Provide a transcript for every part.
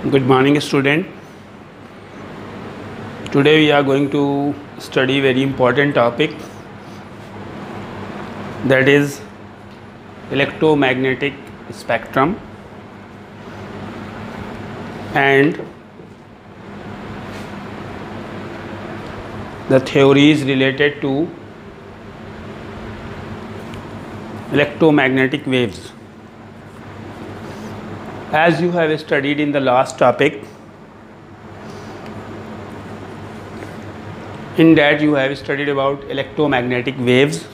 Good morning, student. Today we are going to study very important topic, that is electromagnetic spectrum and the theories related to electromagnetic waves. As you have studied in the last topic, in that you have studied about electromagnetic waves,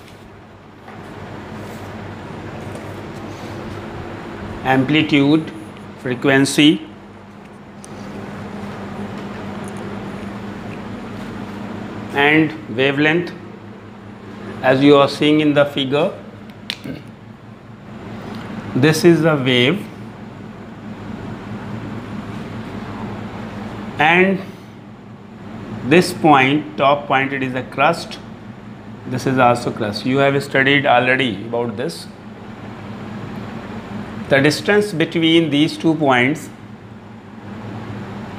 amplitude, frequency, and wavelength. As you are seeing in the figure, this is a wave and this point, top point, it is a crust. This is also crust. You have studied already about this. The distance between these 2 points,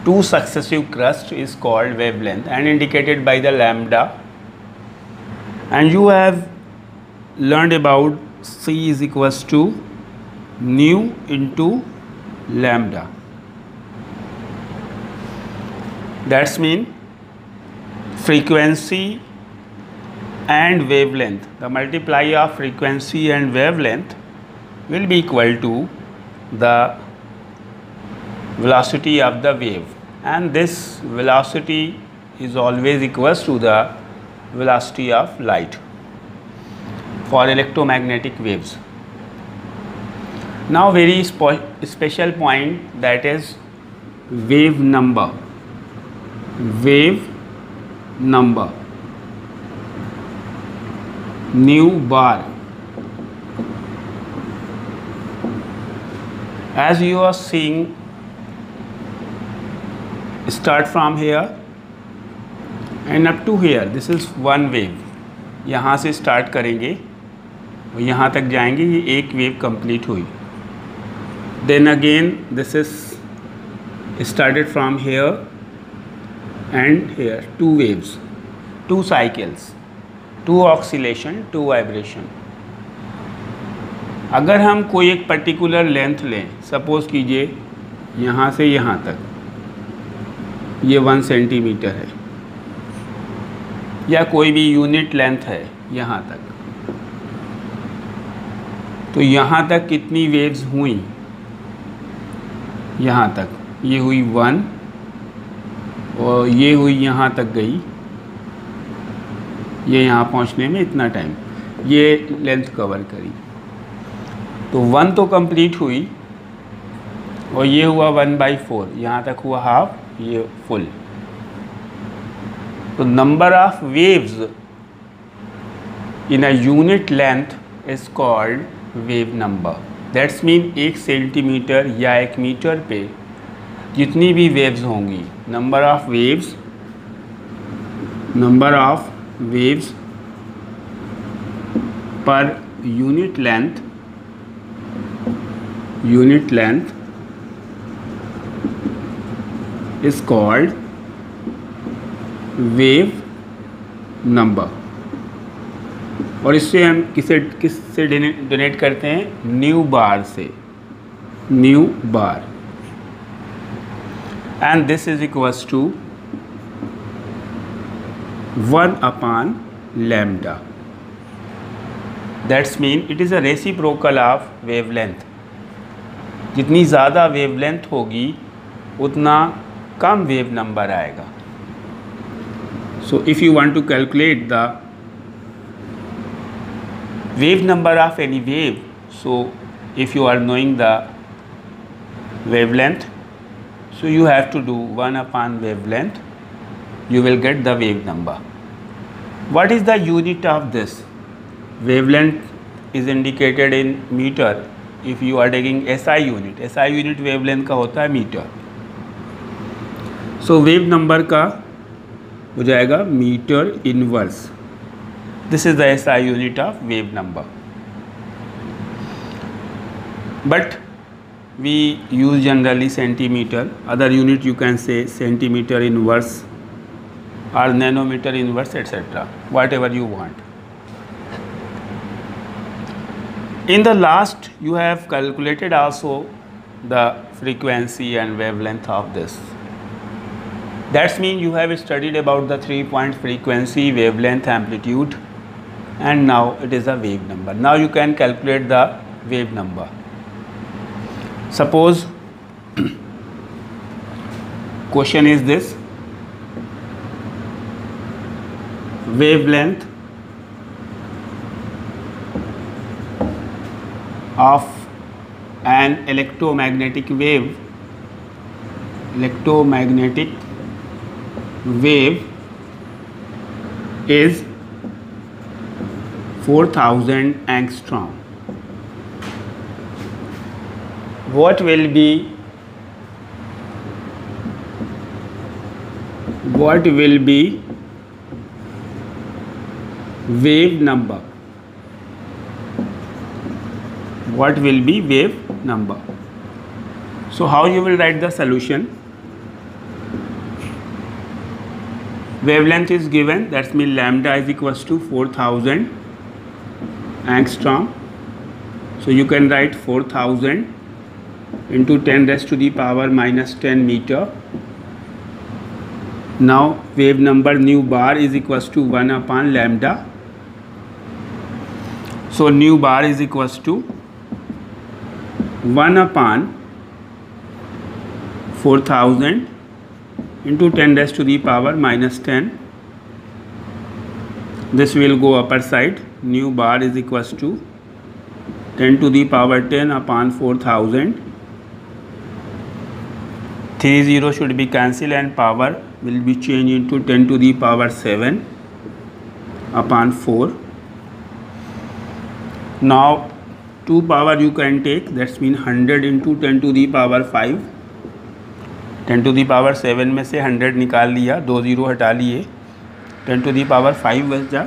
2 successive crusts, is called wavelength and indicated by the lambda. And you have learned about C is equals to nu into lambda. That's mean frequency and wavelength, the multiply of frequency and wavelength will be equal to the velocity of the wave, and this velocity is always equals to the velocity of light for electromagnetic waves. Now very special point, that is wave number. Wave number, nu bar. As you are seeing, start from here and up to here, this is one wave. यहाँ से start करेंगे और यहाँ तक जाएंगे, ये एक wave complete हुई. Then again this is started from here and here, 2 waves, 2 cycles, 2 oscillation, 2 vibration. अगर हम कोई एक पर्टिकुलर लेंथ लें, सपोज कीजिए यहाँ से यहाँ तक ये 1 सेंटीमीटर है, या कोई भी यूनिट लेंथ है यहाँ तक, तो यहाँ तक कितनी वेव्स हुई? यहाँ तक ये हुई 1 और ये हुई यहाँ तक गई, ये यहाँ पहुँचने में इतना टाइम, ये लेंथ कवर करी, तो 1 तो कंप्लीट हुई और ये हुआ 1/4, यहाँ तक हुआ हाफ, ये फुल. तो number of waves in a unit length is called wave number. That's mean 1 centimetre या 1 मीटर पे जितनी भी वेव्स होंगी, number of waves per unit length is called wave number. और इससे हम किससे डोनेट करते हैं? न्यू बार से, nu bar. And this is equals to 1/λ. That's mean it is a reciprocal of wavelength. जितनी ज़्यादा वेवलेंथ होगी उतना कम वेव नंबर आएगा. So if you want to calculate the wave number of any wave, so if you are knowing the wavelength, so you have to do 1/wavelength, you will get the wave number. What is the unit of this? Wavelength is indicated in meter. If you are taking SI unit wavelength का होता है metre. So wave number का हो जाएगा metre inverse. This is the SI unit of wave number. But we use generally centimeter. Other unit you can say centimeter inverse or nanometer inverse, etc., whatever you want. In the last you have calculated also the frequency and wavelength of this. That means you have studied about the 3-point frequency, wavelength, amplitude, and now it is a wave number. Now you can calculate the wave number. Suppose question is this: wavelength of an electromagnetic wave is 4000 angstrom. What will be wave number? What will be wave number? So how you will write the solution? Wavelength is given, that means lambda is equals to 4000 angstrom. So you can write 4000 into 10 raised to the power minus 10 meter. Now wave number nu bar is equals to 1 upon lambda. So nu bar is equals to 1 upon 4000 into 10 raised to the power minus 10. This will go upper side. Nu bar is equals to 10 to the power 10 upon 4000. 3 0 should be cancelled and power will be changed into 10 to the power 7 upon 4. Now 2 power you can take, that means 100 into 10 to the power 5. 10 to the power 7 में से 100 निकाल लिया, 2 0 हटा लिए, 10 to the power 5 बच जा,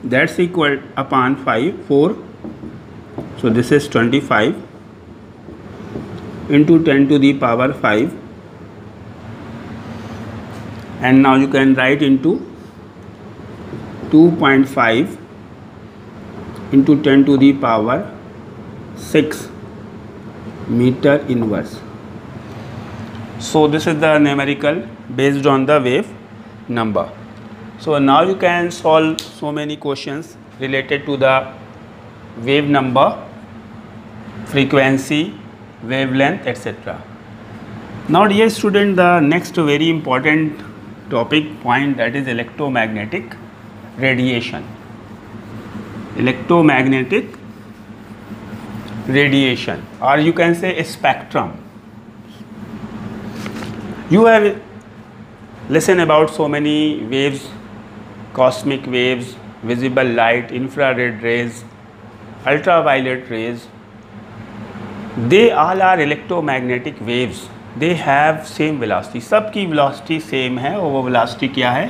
that's equal upon 4. So this is 25 into 10 to the power 5, and now you can write into 2.5 into 10 to the power 6 meter inverse. So this is the numerical based on the wave number. So now you can solve so many questions related to the wave number, frequency, wavelength, etc. Now dear student, the next very important topic point, that is electromagnetic radiation. Electromagnetic radiation, or you can say a spectrum. You have listened about so many waves: cosmic waves, visible light, infrared rays, ultraviolet rays. They all are electromagnetic waves. They have same velocity. सबकी velocity same है, और वो velocity क्या है?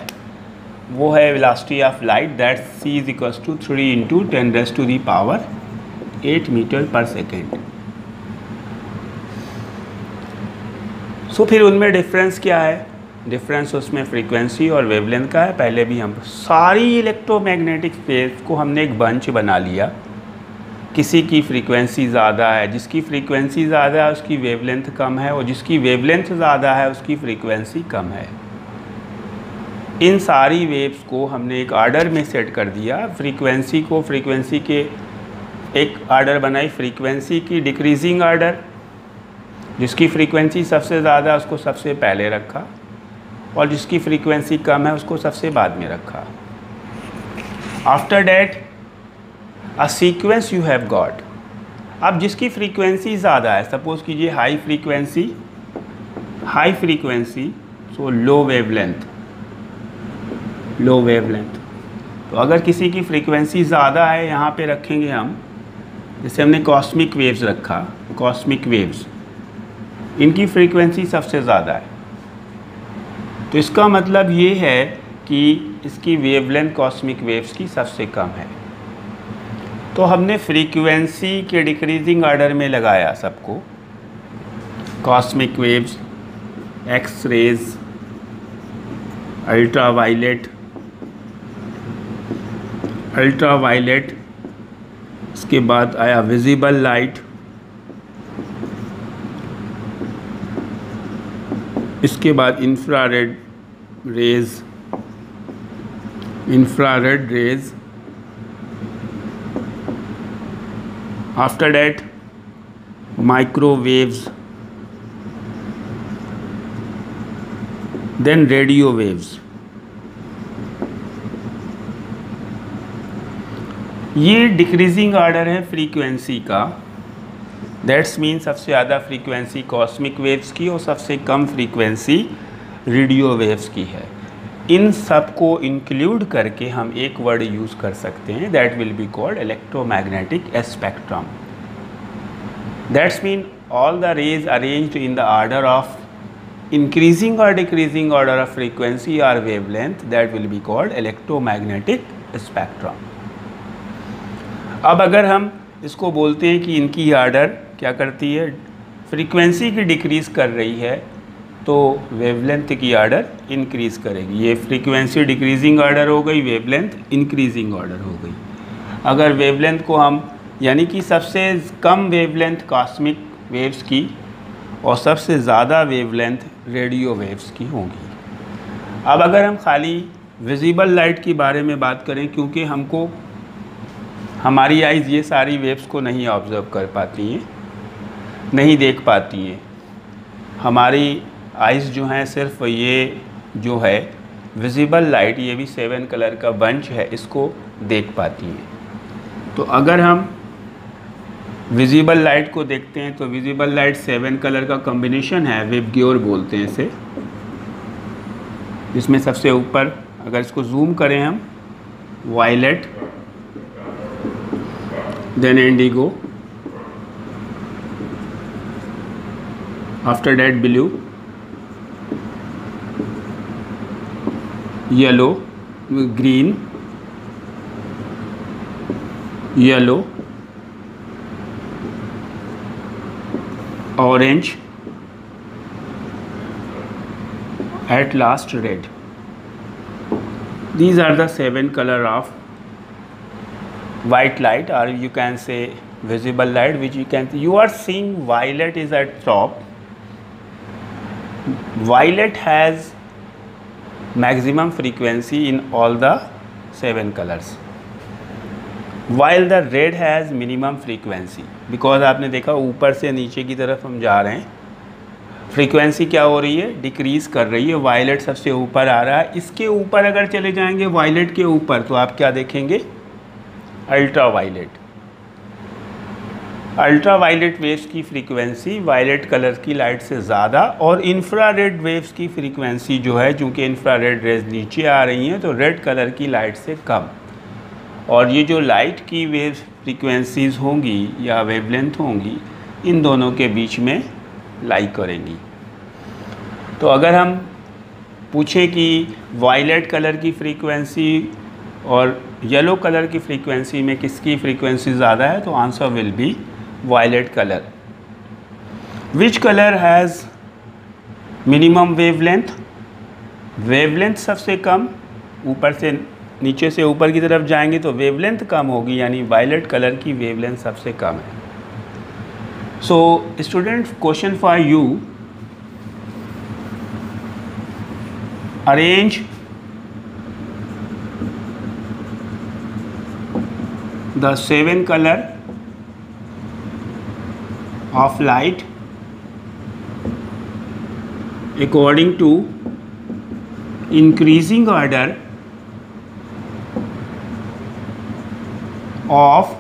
वो है velocity of light, that c is equals to 3 into 10 raised to the power 8 meter per second. सो फिर उनमें डिफरेंस क्या है? डिफरेंस उसमें फ्रीक्वेंसी और वेवलेंथ का है. पहले भी हम सारी इलेक्ट्रोमैग्नेटिक वेव्स को हमने एक बंच बना लिया. किसी की फ्रीक्वेंसी ज़्यादा है, जिसकी फ्रीक्वेंसी ज़्यादा है उसकी वेवलेंथ कम है, और जिसकी वेवलेंथ ज़्यादा है उसकी फ्रीक्वेंसी कम है. इन सारी वेव्स को हमने एक आर्डर में सेट कर दिया. फ्रीक्वेंसी को फ्रीक्वेंसी के एक आर्डर बनाई, फ्रीक्वेंसी की डिक्रीजिंग आर्डर. जिसकी फ्रीक्वेंसी सबसे ज़्यादा है उसको सबसे पहले रखा, और जिसकी फ्रीक्वेंसी कम है उसको सबसे बाद में रखा. After that a sequence you have got. अब जिसकी फ्रीक्वेंसी ज़्यादा है, सपोज कीजिए हाई फ्रीक्वेंसी, सो लो वेवलेंथ. तो अगर किसी की फ्रीक्वेंसी ज़्यादा है, यहाँ पे रखेंगे हम, जैसे हमने कॉस्मिक वेव्स रखा, कॉस्मिक वेव्स, इनकी फ्रीक्वेंसी सबसे ज़्यादा है. तो इसका मतलब ये है कि इसकी वेवलेंथ कॉस्मिक वेव्स की सबसे कम है. तो हमने फ्रीक्वेंसी के डिक्रीजिंग आर्डर में लगाया सबको, cosmic waves, X rays, ultraviolet, इसके बाद आया विजिबल लाइट, इसके बाद infrared rays, after that microwaves, then radio waves. ये डिक्रीजिंग ऑर्डर है फ्रीक्वेंसी का। दैट्स मीन सबसे ज़्यादा फ्रीक्वेंसी कॉस्मिक वेव्स की और सबसे कम फ्रीक्वेंसी रेडियो वेव्स की है। इन सब को इंक्लूड करके हम एक वर्ड यूज़ कर सकते हैं, that will be called electromagnetic spectrum. That's mean all the rays arranged in the order of increasing or decreasing order of frequency or wavelength, that will be called electromagnetic spectrum। अब अगर हम इसको बोलते हैं कि इनकी ऑर्डर क्या करती है, फ्रीक्वेंसी की डिक्रीज़ कर रही है तो वेवलेंथ की ऑर्डर इंक्रीज़ करेगी। ये फ्रीक्वेंसी डिक्रीजिंग ऑर्डर हो गई, वेवलेंथ इंक्रीजिंग ऑर्डर हो गई। अगर वेवलेंथ को हम यानी कि सबसे कम वेवलेंथ कॉस्मिक वेव्स की और सबसे ज़्यादा वेवलेंथ रेडियो वेव्स की होंगी। अब अगर हम खाली विजिबल लाइट के बारे में बात करें, क्योंकि हमको हमारी आइज़ ये सारी वेव्स को नहीं ऑब्ज़र्व कर पाती हैं, नहीं देख पाती हैं। हमारी आइज़ जो हैं सिर्फ ये जो है विजिबल लाइट, ये भी 7 कलर का बंच है, इसको देख पाती हैं। तो अगर हम विजिबल लाइट को देखते हैं तो विजिबल लाइट 7 कलर का कॉम्बिनेशन है, विबग्योर बोलते हैं इसे, जिसमें सबसे ऊपर अगर इसको जूम करें हम, violet, then indigo, after that blue, yellow, green, yellow, orange, at last red. These are the 7 color of white light, or you can say visible light, which you are seeing violet is at top. Violet has maximum frequency in all the 7 colors, while the red has minimum frequency, because आपने देखा ऊपर से नीचे की तरफ हम जा रहे हैं, फ्रीक्वेंसी क्या हो रही है, डिक्रीज़ कर रही है। वायलेट सबसे ऊपर आ रहा है। इसके ऊपर अगर चले जाएंगे वायलेट के ऊपर तो आप क्या देखेंगे, अल्ट्रावायलेट। अल्ट्रावायलेट वेव्स की फ्रीक्वेंसी वायलेट कलर की लाइट से ज़्यादा, और इंफ्रारेड वेव्स की फ्रीक्वेंसी जो है, चूँकि इंफ्रारेड रेज नीचे आ रही हैं तो रेड कलर की लाइट से कम। और ये जो लाइट की वेव फ्रीक्वेंसीज़ होंगी या वेवलेंथ होंगी, इन दोनों के बीच में लाई करेंगी। तो अगर हम पूछें कि वायलेट कलर की फ्रीक्वेंसी और येलो कलर की फ्रीक्वेंसी में किसकी फ्रीक्वेंसी ज़्यादा है, तो answer will be violet colour. Which colour has minimum wavelength, wavelength सबसे कम, ऊपर से नीचे से ऊपर की तरफ जाएंगे तो वेवलेंथ कम होगी, यानी वायलेट कलर की वेवलेंथ सबसे कम है। So student, question for you, arrange the 7 color of light according to increasing order of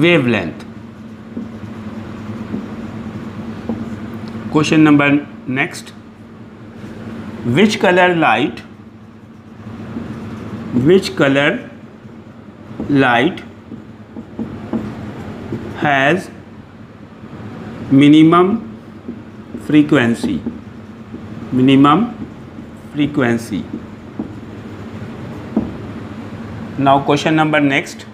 wavelength. Question number next. Which color light has minimum frequency? Now question number next.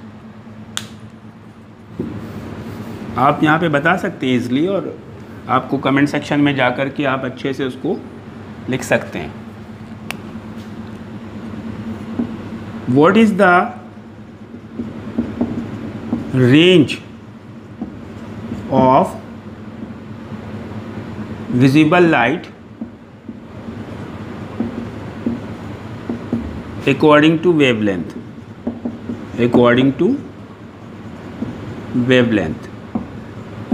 आप यहाँ पे बता सकते हैं easily, और आपको कमेंट सेक्शन में जाकर के आप अच्छे से उसको लिख सकते हैं। What is the range of visible light according to wavelength, according to wavelength।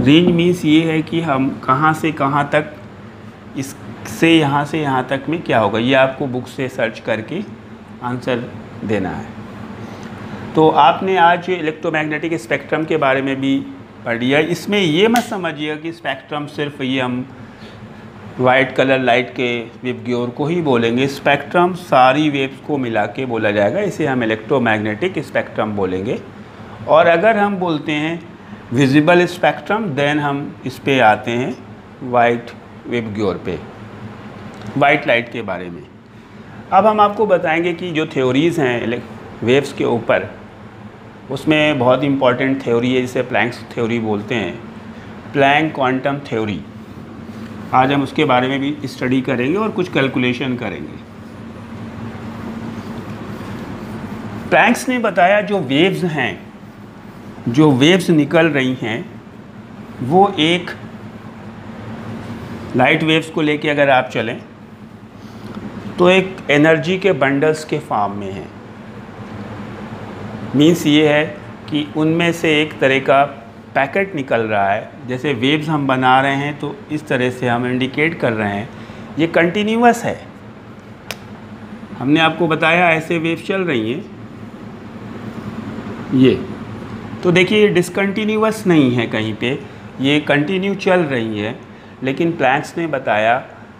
Range means ये है कि हम कहाँ से कहाँ तक, इससे यहाँ से यहाँ तक में क्या होगा, ये आपको बुक से सर्च करके आंसर देना है। तो आपने आज इलेक्ट्रोमैग्नेटिक स्पेक्ट्रम के बारे में भी पढ़ लिया। इसमें ये मत समझिएगा कि स्पेक्ट्रम सिर्फ ये हम वाइट कलर लाइट के वेवग्योर को ही बोलेंगे। स्पेक्ट्रम सारी वेव्स को मिला के बोला जाएगा, इसे हम इलेक्ट्रोमैग्नेटिक स्पेक्ट्रम बोलेंगे। और अगर हम बोलते हैं विजिबल स्पेक्ट्रम, देन हम इस पे आते हैं वाइट वेवग्योर पे, वाइट लाइट के बारे में। अब हम आपको बताएंगे कि जो थ्योरीज़ हैं वेव्स के ऊपर, उसमें बहुत इंपॉर्टेंट थ्योरी है जिसे प्लैंक्स थ्योरी बोलते हैं, प्लैंक क्वांटम थ्योरी। आज हम उसके बारे में भी स्टडी करेंगे और कुछ कैलकुलेशन करेंगे। प्लैंक्स ने बताया जो वेव्स हैं, जो वेव्स निकल रही हैं, वो एक लाइट वेव्स को लेके अगर आप चलें तो एक एनर्जी के बंडल्स के फॉर्म में है। मीन्स ये है कि उनमें से एक तरह का पैकेट निकल रहा है। जैसे वेव्स हम बना रहे हैं तो इस तरह से हम इंडिकेट कर रहे हैं ये कंटिन्यूअस है। हमने आपको बताया ऐसे वेव्स चल रही हैं, ये तो देखिए ये डिसकंटिन्यूअस नहीं है कहीं पे, ये कंटिन्यू चल रही है। लेकिन प्लैंक्स ने बताया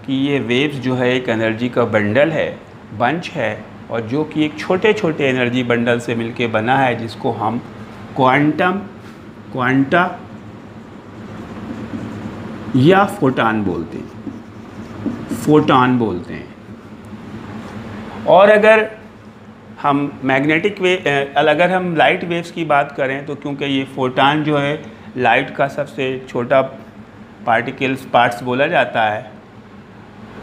कि ये वेव्स जो है एक एनर्जी का बंडल है, बंच है, और जो कि एक छोटे छोटे एनर्जी बंडल से मिलके बना है, जिसको हम क्वांटा या फोटॉन बोलते हैं, फोटॉन बोलते हैं। और अगर हम मैग्नेटिक अगर हम लाइट वेव्स की बात करें तो क्योंकि ये फोटॉन जो है लाइट का सबसे छोटा पार्ट्स बोला जाता है,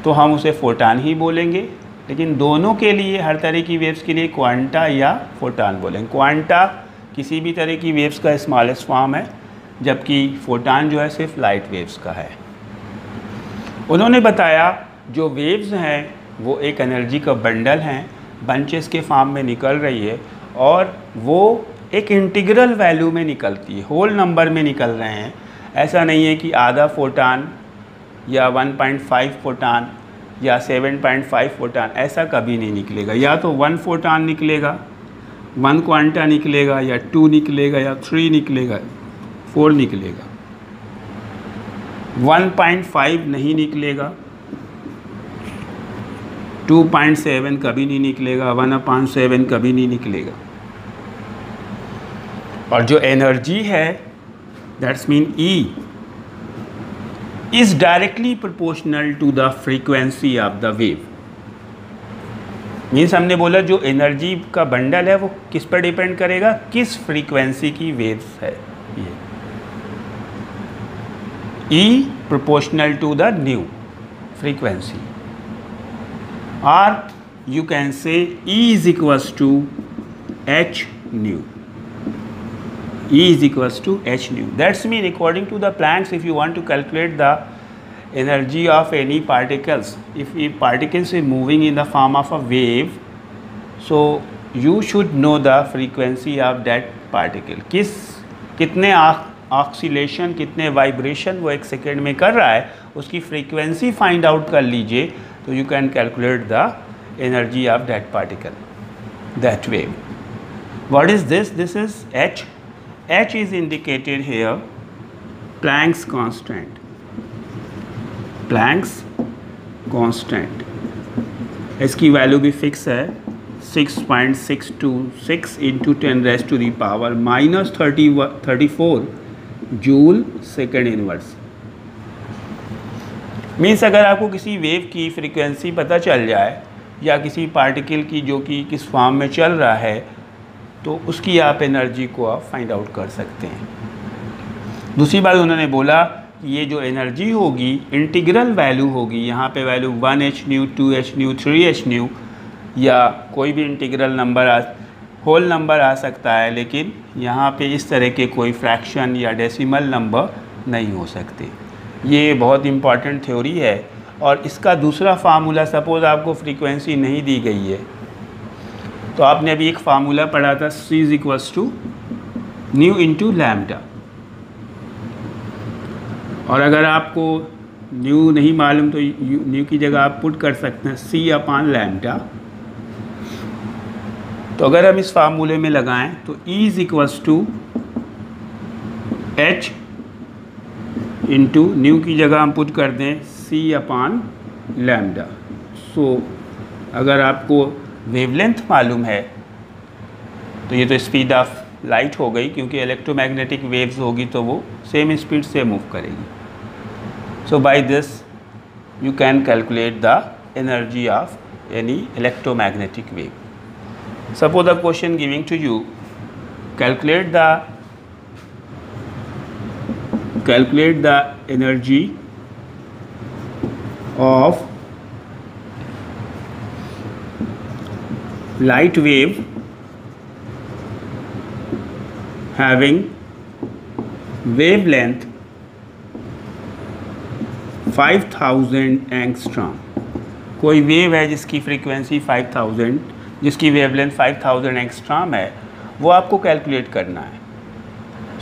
तो हम उसे फोटॉन ही बोलेंगे। लेकिन दोनों के लिए, हर तरह की वेव्स के लिए क्वांटा या फोटॉन बोलेंगे। क्वांटा किसी भी तरह की वेव्स का स्मॉलेस्ट फॉर्म है, जबकि फोटॉन जो है सिर्फ लाइट वेव्स का है। उन्होंने बताया जो वेव्स हैं वो एक एनर्जी का बंडल हैं, बंचेस के फॉर्म में निकल रही है, और वो एक इंटीग्रल वैल्यू में निकलती है, होल नंबर में निकल रहे हैं। ऐसा नहीं है कि आधा फोटॉन या 1.5 फोटॉन या 7.5 फोटॉन, ऐसा कभी नहीं निकलेगा। या तो 1 फोटॉन निकलेगा, 1 क्वांटा निकलेगा, या 2 निकलेगा, या 3 निकलेगा, 4 निकलेगा। 1.5 नहीं निकलेगा, 2.7 कभी नहीं निकलेगा, 1/7 कभी नहीं निकलेगा। और जो एनर्जी है, that's mean E is directly proportional to the frequency of the wave। Means हमने बोला जो एनर्जी का बंडल है वो किस पर डिपेंड करेगा, किस फ्रीक्वेंसी की वेव्स है ये। E proportional to the new frequency, or you can say E is equals to h nu. E is equals to h nu. That's mean according to the Planck's, if you want to calculate the energy of any particles, if particles is moving in the form of a wave, so you should know the frequency of that particle. कितने oscillation, कितने vibration वो एक second में कर रहा है, उसकी frequency find out कर लीजिए, तो you can calculate the energy of that particle, that wave. What is this? This is h. H is indicated here, Planck's constant. Planck's constant, इसकी वैल्यू भी फिक्स है, 6.626 into 10⁻⁻³ 34 joule second inverse. Means अगर आपको किसी wave की frequency पता चल जाए, या किसी पार्टिकल की जो कि किस फॉर्म में चल रहा है, तो उसकी आप एनर्जी को आप फाइंड आउट कर सकते हैं। दूसरी बात उन्होंने बोला ये जो एनर्जी होगी इंटीग्रल वैल्यू होगी, यहाँ पे value 1h new, 2h new, 3h new या कोई भी इंटीग्रल नंबर होल नंबर आ सकता है, लेकिन यहाँ पे इस तरह के कोई फ्रैक्शन या डेसिमल नंबर नहीं हो सकते। ये बहुत इम्पॉर्टेंट थ्योरी है। और इसका दूसरा फार्मूला, सपोज़ आपको फ्रीक्वेंसी नहीं दी गई है तो आपने अभी एक फार्मूला पढ़ा था, C = न्यू इंटू लैम्डा। और अगर आपको न्यू नहीं मालूम तो न्यू की जगह आप पुट कर सकते हैं C/λ। तो अगर हम इस फार्मूले में लगाएं तो E = h इंटू न्यू की जगह हम पुट कर दें C/λ। सो अगर आपको वेवलेंथ मालूम है तो ये तो स्पीड ऑफ लाइट हो गई, क्योंकि इलेक्ट्रोमैग्नेटिक वेव्स होगी तो वो सेम स्पीड से मूव करेगी। So by this you can calculate the energy of any electromagnetic wave. Suppose the question giving to you, calculate the energy of light wave having wavelength 5000 angstrom. कोई wave है जिसकी frequency 5000, जिसकी wavelength 5000 angstrom है, वो आपको calculate करना है।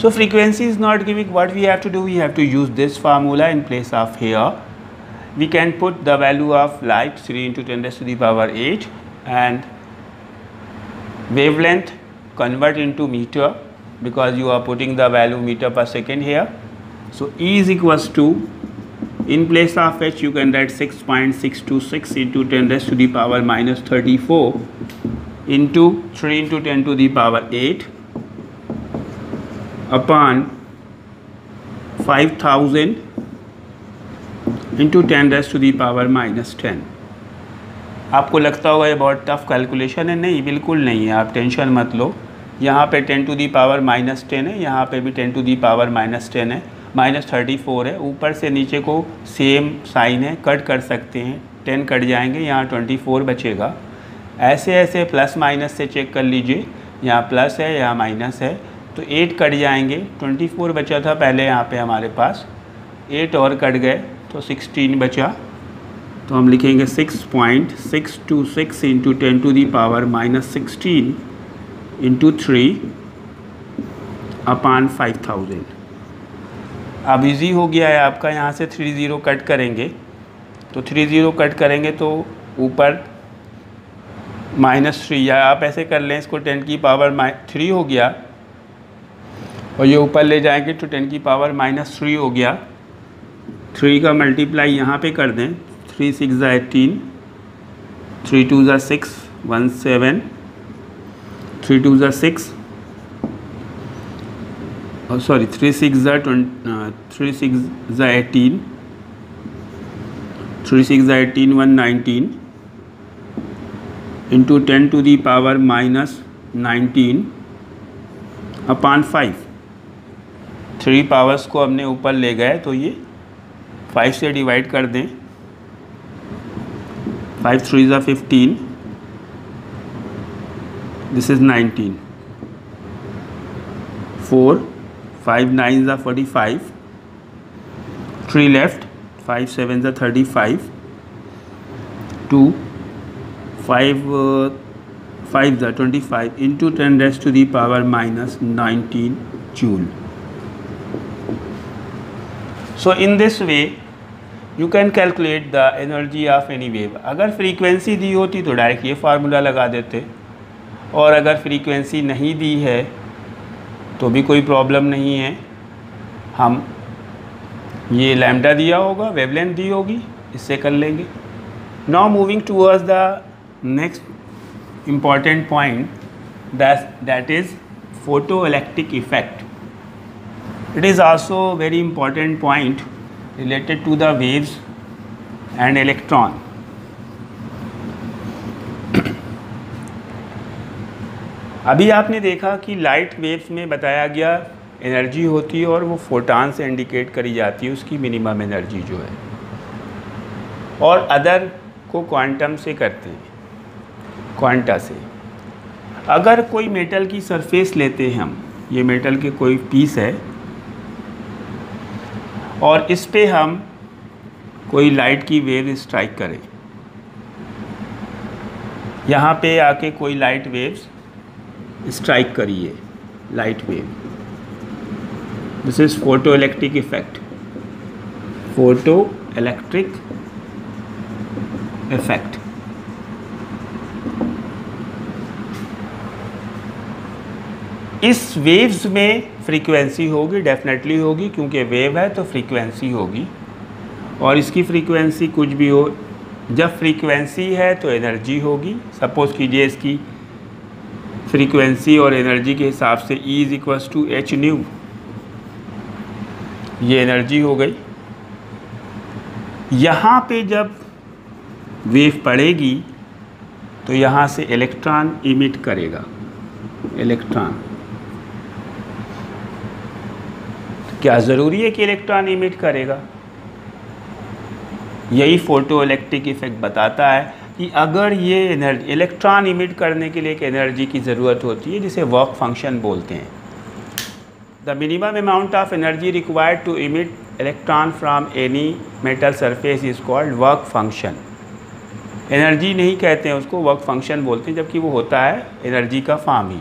So frequency is not giving, what we have to do, we have to use this formula in place of here. We can put the value of light 3 × 10⁸ and wavelength convert into meter, because you are putting the value meter per second here. So E = in place of h you can write 6.626 into 10⁻34 into 3 into 10⁸ upon 5000 into 10⁻10। आपको लगता होगा ये बहुत tough calculation है, नहीं बिल्कुल नहीं है, आप टेंशन मत लो। यहाँ पे 10⁻10 है, यहाँ पे भी 10⁻10 है, -34 है, ऊपर से नीचे को सेम साइन है, कट कर सकते हैं, 10 कट जाएंगे, यहाँ 24 बचेगा। ऐसे ऐसे प्लस माइनस से चेक कर लीजिए, यहाँ प्लस है यहाँ माइनस है, तो 8 कट जाएंगे, 24 बचा था पहले यहाँ पे हमारे पास, 8 और कट गए तो 16 बचा। तो हम लिखेंगे 6.626 इंटू 10⁻16 इंटू 3 अपॉन 5000। अब इजी हो गया है आपका, यहाँ से 30 कट करेंगे तो 30 कट करेंगे तो ऊपर -3, या आप ऐसे कर लें इसको 10⁻³ हो गया, और ये ऊपर ले जाएंगे तो 10⁻³ हो गया। 3 का मल्टीप्लाई यहाँ पे कर दें, 3 6 18, 3 2 6 17, 3 2 6, सॉरी 3 6 18, 3 6 18 119 इंटू 10⁻19 अपॉन 5। 3 पावर्स को हमने ऊपर ले गए तो ये 5 से डिवाइड कर दें, 5 3 15, this is 19, 4 5 9 45, 3 left, 5 7 35, 2 5 5 25 into 10⁻19 joule. So in this way you can calculate the energy of any wave। अगर फ्रीक्वेंसी दी होती तो डायरेक्ट ये फार्मूला लगा देते, और अगर फ्रीक्वेंसी नहीं दी है तो भी कोई प्रॉब्लम नहीं है, हम ये लैम्डा दिया होगा, वेवलेंथ दी होगी, इससे कर लेंगे। Now moving towards the next important point, that is photoelectric effect. It is also very important point related to the waves and electron. अभी आपने देखा कि लाइट वेव्स में बताया गया एनर्जी होती है और वो फोटान से इंडिकेट करी जाती है उसकी मिनिमम एनर्जी जो है, और अदर को क्वांटम से करते हैं, क्वांटा से। अगर कोई मेटल की सरफेस लेते हैं हम, ये मेटल के कोई पीस है और इस पे हम कोई लाइट की वेव स्ट्राइक करें, यहाँ पे आके कोई लाइट वेव्स स्ट्राइक करिए, light wave, this is photo electric effect, photo electric effect. इस वेव्स में फ्रीक्वेंसी होगी, डेफिनेटली होगी, क्योंकि वेव है तो फ्रीक्वेंसी होगी, और इसकी फ्रीक्वेंसी कुछ भी हो, जब फ्रीक्वेंसी है तो एनर्जी होगी। सपोज़ कीजिए इसकी फ्रीक्वेंसी और एनर्जी के हिसाब से E is equals to h nu, ये एनर्जी हो गई। यहाँ पे जब वेव पड़ेगी तो यहाँ से इलेक्ट्रॉन इमिट करेगा, इलेक्ट्रॉन। तो क्या ज़रूरी है कि इलेक्ट्रॉन इमिट करेगा? यही फोटो इलेक्ट्रिक इफेक्ट बताता है कि अगर ये एनर्जी, इलेक्ट्रॉन इमिट करने के लिए एक एनर्जी की ज़रूरत होती है जिसे वर्क फंक्शन बोलते हैं। The minimum amount of energy required to emit electron from any metal surface is called work function. Energy नहीं कहते हैं उसको, वर्क फंक्शन बोलते हैं, जबकि वो होता है एनर्जी का फॉर्म ही।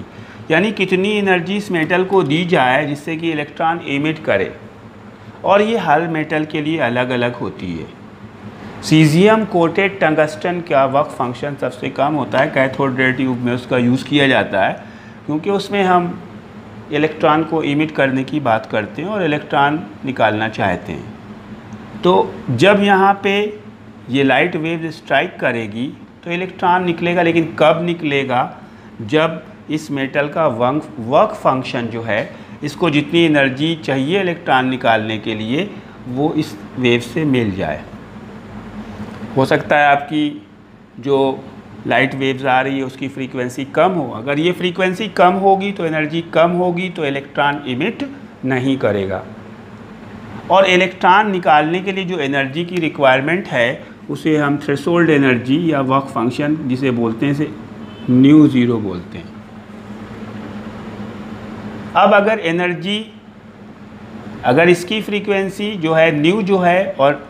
यानी कितनी एनर्जी इस मेटल को दी जाए जिससे कि इलेक्ट्रॉन इमिट करे, और ये हर मेटल के लिए अलग अलग होती है। सीजियम कोटेड टंगस्टन का वर्क फंक्शन सबसे कम होता है, कैथोड रे ट्यूब में उसका यूज़ किया जाता है, क्योंकि उसमें हम इलेक्ट्रॉन को इमिट करने की बात करते हैं और इलेक्ट्रॉन निकालना चाहते हैं। तो जब यहाँ पे ये लाइट वेव स्ट्राइक करेगी तो इलेक्ट्रॉन निकलेगा, लेकिन कब निकलेगा? जब इस मेटल का वर्क फंक्शन जो है, इसको जितनी एनर्जी चाहिए इलेक्ट्रॉन निकालने के लिए, वो इस वेव से मिल जाए। हो सकता है आपकी जो लाइट वेव्स आ रही है उसकी फ्रीक्वेंसी कम हो, अगर ये फ्रीक्वेंसी कम होगी तो एनर्जी कम होगी, तो इलेक्ट्रॉन इमिट नहीं करेगा। और इलेक्ट्रॉन निकालने के लिए जो एनर्जी की रिक्वायरमेंट है उसे हम थ्रेशोल्ड एनर्जी या वर्क फंक्शन जिसे बोलते हैं, इसे न्यू ज़ीरो बोलते हैं। अब अगर एनर्जी, अगर इसकी फ्रीक्वेंसी जो है न्यू जो है, और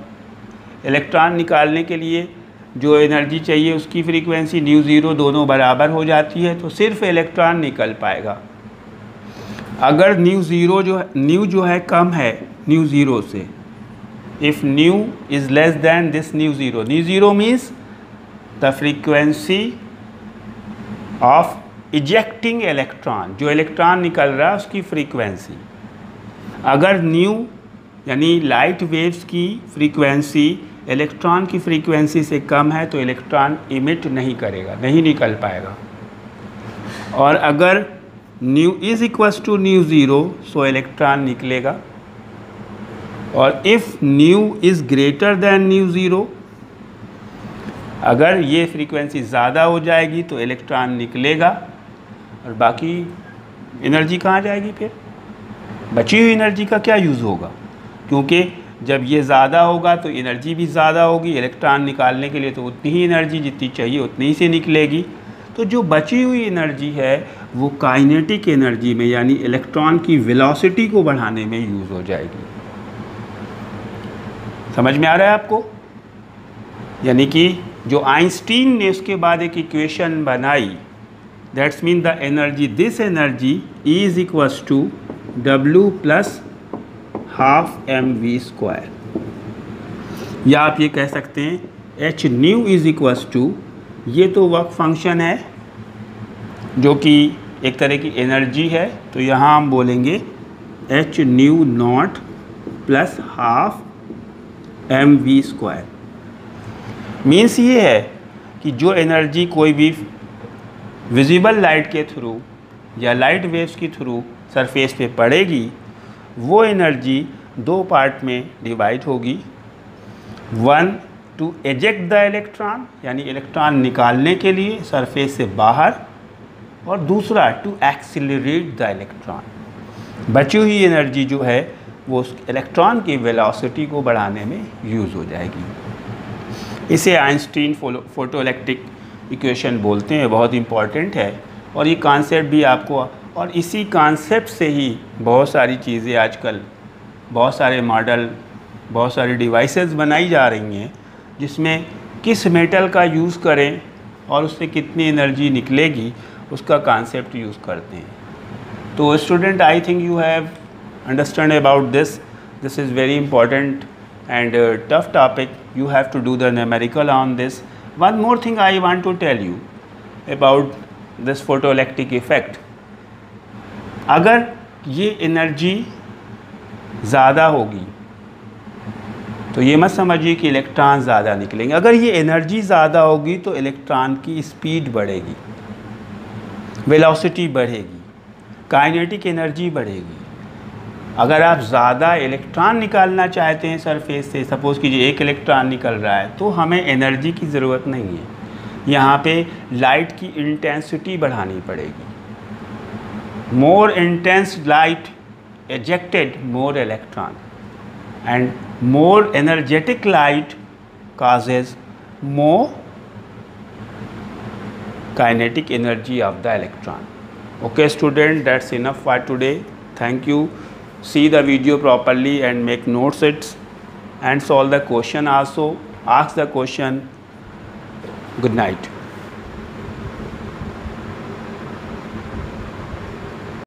इलेक्ट्रॉन निकालने के लिए जो एनर्जी चाहिए उसकी फ्रीक्वेंसी न्यू ज़ीरो, दोनों बराबर हो जाती है, तो सिर्फ इलेक्ट्रॉन निकल पाएगा। अगर न्यू जो है कम है न्यू ज़ीरो से, if nu is less than this new zero means the frequency of ejecting electron, जो इलेक्ट्रॉन निकल रहा है उसकी फ्रीक्वेंसी। अगर न्यू यानी लाइट वेव्स की फ्रीक्वेंसी इलेक्ट्रॉन की फ्रीक्वेंसी से कम है तो इलेक्ट्रॉन इमिट नहीं करेगा, नहीं निकल पाएगा। और अगर nu is equals to nu zero, so electron निकलेगा। और if nu is greater than nu zero, अगर ये फ्रीक्वेंसी ज़्यादा हो जाएगी तो इलेक्ट्रॉन निकलेगा, और बाकी एनर्जी कहाँ जाएगी? फिर बची हुई एनर्जी का क्या यूज़ होगा? क्योंकि जब ये ज़्यादा होगा तो एनर्जी भी ज़्यादा होगी, इलेक्ट्रॉन निकालने के लिए तो उतनी ही एनर्जी जितनी चाहिए उतनी ही से निकलेगी। तो जो बची हुई एनर्जी है वो काइनेटिक एनर्जी में, यानी इलेक्ट्रॉन की वेलोसिटी को बढ़ाने में यूज़ हो जाएगी। समझ में आ रहा है आपको? यानी कि जो आइंस्टीन ने उसके बाद एक इक्वेशन बनाई, that's mean the energy, this energy E is equals to W plus half mv², या आप ये कह सकते हैं h nu is equals to, ये तो वर्क फंक्शन है जो कि एक तरह की एनर्जी है, तो यहाँ हम बोलेंगे h new not plus half mv²। Means ये है कि जो एनर्जी कोई भी विजिबल लाइट के थ्रू या लाइट वेव्स के थ्रू सरफेस पे पड़ेगी, वो एनर्जी दो पार्ट में डिवाइड होगी। One two exact the electron, यानी इलेक्ट्रॉन निकालने के लिए सरफेस से बाहर, और दूसरा टू एक्सिलरेट द इलेक्ट्रॉन, बची हुई एनर्जी जो है वो उस इलेक्ट्रॉन की वेलोसिटी को बढ़ाने में यूज़ हो जाएगी। इसे आइंस्टीन फोटोइलेक्ट्रिक इक्वेशन बोलते हैं, बहुत इम्पॉर्टेंट है। और ये कॉन्सेप्ट भी आपको, और इसी कॉन्सेप्ट से ही बहुत सारी चीज़ें आजकल, बहुत सारे मॉडल, बहुत सारी डिवाइसेस बनाई जा रही हैं जिसमें किस मेटल का यूज़ करें और उससे कितनी एनर्जी निकलेगी उसका कॉन्सेप्ट यूज़ करते हैं। तो student, I think you have understand about this is very important and tough topic. You have to do the numerical on this. One more thing I want to tell you about this photoelectric effect. अगर ये energy ज़्यादा होगी तो ये मत समझिए कि electron ज़्यादा निकलेंगे। अगर ये एनर्जी ज़्यादा होगी तो इलेक्ट्रॉन की स्पीड बढ़ेगी, वेलोसिटी बढ़ेगी, काइनेटिक एनर्जी बढ़ेगी। अगर आप ज़्यादा इलेक्ट्रॉन निकालना चाहते हैं सरफेस से, सपोज़ कीजिए 1 इलेक्ट्रॉन निकल रहा है, तो हमें एनर्जी की ज़रूरत नहीं है। यहाँ पे लाइट की इंटेंसिटी बढ़ानी पड़ेगी। More intense light ejected more electron and more energetic light causes more kinetic energy of the electron. Okay student, that's enough for today. Thank you. See the video properly and make notes it and solve the question also. Ask the question. Good night.